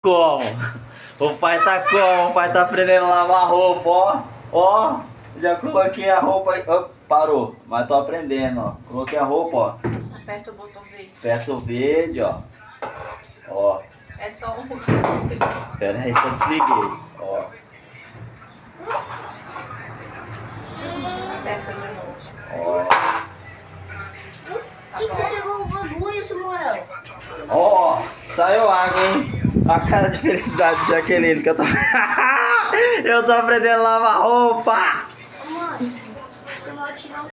Como? O pai tá como? O pai tá aprendendo a lavar roupa, ó. Ó, já coloquei a roupa aí. Ó, parou, mas tô aprendendo, ó. Coloquei a roupa, ó. Aperta o botão verde. Aperta o verde, ó. Ó. É só um. Pera aí que eu desliguei. Ó. Aperta de novo. Ó. O que você pegou o bagulho, Samuel? Ó, saiu água, hein? A cara de felicidade de Jaqueline que eu tô. Eu tô aprendendo a lavar roupa!